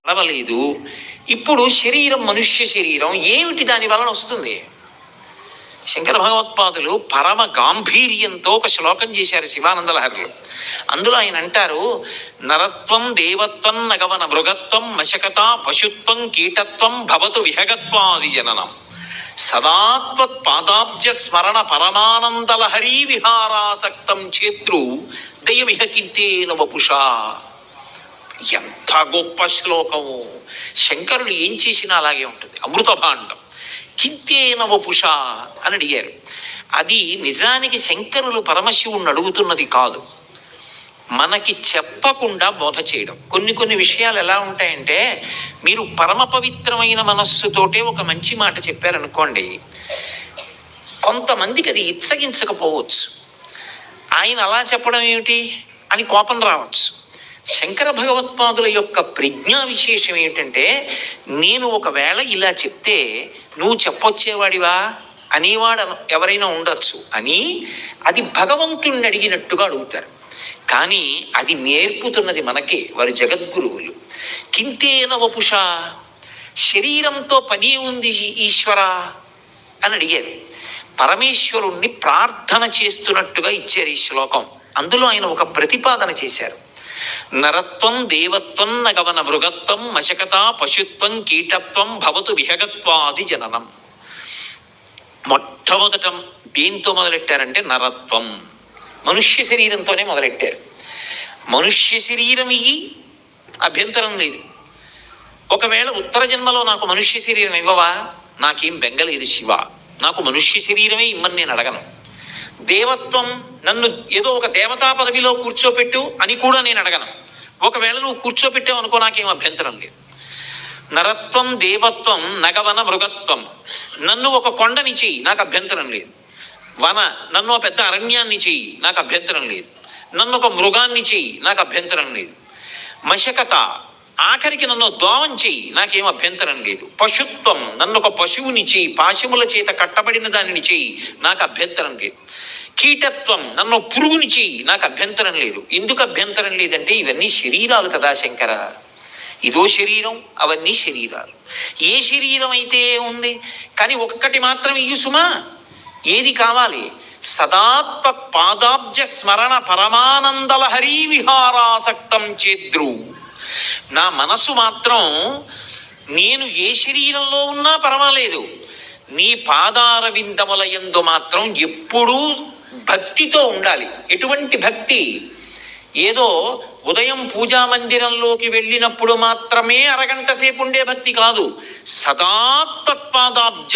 నడవలేదు. ఇప్పుడు శరీరం మనుష్య శరీరం ఏమిటి దాని వలన వస్తుంది? శంకర భగవత్పాదులు పరమ గాంభీర్యంతో ఒక శ్లోకం చేశారు శివానందలహరిలో. అందులో ఆయన అంటారు, నరత్వం దేవత్వం నగవన మృగత్వం మశకత పశుత్వం కీటత్వం భవతు విహగత్వాది జననం సదాత్వత్ పాదాబ్జ స్మరణ పరమానందలహరీ విహారాసక్తం చేత్రు దయమిహకింతేన వపుషా. ఎంత గొప్ప శ్లోకము! శంకరులు ఏం చేసినా అలాగే ఉంటుంది. అమృత భాండం. కింతేన వపుష అని అడిగారు. అది నిజానికి శంకరులు పరమశివుణ్ణి అడుగుతున్నది కాదు, మనకి చెప్పకుండా బోధ చేయడం. కొన్ని విషయాలు ఎలా ఉంటాయంటే, మీరు పరమ పవిత్రమైన మనస్సుతోటే ఒక మంచి మాట చెప్పారనుకోండి, కొంతమందికి అది ఇచ్చగించకపోవచ్చు. ఆయన అలా చెప్పడం ఏమిటి అని కోపం రావచ్చు. శంకర భగవత్పాదుల యొక్క ప్రజ్ఞా విశేషం ఏమిటంటే, నేను ఒకవేళ ఇలా చెప్తే నువ్వు చెప్పొచ్చేవాడివా అనేవాడు ఎవరైనా ఉండొచ్చు అని అది భగవంతుణ్ణి అడిగినట్టుగా అడుగుతారు. కానీ అది నేర్పుతున్నది మనకే వారు జగద్గురువులు. కింతేన వపుష, శరీరంతో పని ఉంది ఈశ్వర అని అడిగారు. పరమేశ్వరుణ్ణి ప్రార్థన చేస్తున్నట్టుగా ఇచ్చారు ఈ శ్లోకం. అందులో ఆయన ఒక ప్రతిపాదన చేశారు. నరత్వం దేవత్వం నగవన మృగత్వం మశకత పశుత్వం కీటత్వం భవతు విహగత్వాది జననం. మొట్టమొదట దేంతో మొదలెట్టారంటే నరత్వం, మనుష్య శరీరంతోనే మొదలెట్టారు. మనుష్య శరీరం ఇయ్యి, అభ్యంతరం లేదు. ఒకవేళ ఉత్తర జన్మలో నాకు మనుష్య శరీరం ఇవ్వవా, నాకేం బెంగలేదు శివ, నాకు మనుష్య శరీరమే ఇమ్మని నేను అడగను. దేవత్వం, నన్ను ఏదో ఒక దేవతా పదవిలో కూర్చోపెట్టు అని కూడా నేను అడగను. ఒకవేళ నువ్వు కూర్చోపెట్టావు అనుకో, నాకేం అభ్యంతరం లేదు. నరత్వం దేవత్వం నగవన మృగత్వం, నన్ను ఒక కొండని చెయ్యి, నాకు అభ్యంతరం లేదు. వన, నన్ను ఒక పెద్ద అరణ్యాన్ని చెయ్యి, నాకు అభ్యంతరం లేదు. నన్ను ఒక మృగాన్ని చెయ్యి, నాకు అభ్యంతరం లేదు. మశకత, ఆఖరికి నన్ను దోవం చెయ్యి, నాకేం అభ్యంతరం లేదు. పశుత్వం, నన్ను ఒక పశువుని చెయ్యి, పాశముల చేత కట్టబడిన దానిని చెయ్యి, నాకు అభ్యంతరం లేదు. కీటత్వం, నన్ను పురుగుని చెయ్యి, నాకు అభ్యంతరం లేదు. ఎందుకు అభ్యంతరం లేదంటే ఇవన్నీ శరీరాలు కదా శంకర, ఇదో శరీరం, అవన్నీ శరీరాలు. ఏ శరీరం అయితే ఉంది, కానీ ఒక్కటి మాత్రం ఇయ్యు సుమా. ఏది కావాలి? సదాత్మ పాదాబ్జ స్మరణ పరమానందలహరీ విహారాసక్తం చేద్రు. నా మనసు మాత్రం నేను ఏ శరీరంలో ఉన్నా పర్వాలేదు, నీ పాదార విందముల యందు మాత్రం ఎప్పుడూ భక్తితో ఉండాలి. ఎటువంటి భక్తి? ఏదో ఉదయం పూజా మందిరంలోకి వెళ్ళినప్పుడు మాత్రమే అరగంట సేపు ఉండే భక్తి కాదు. సదా తత్పాదాబ్జ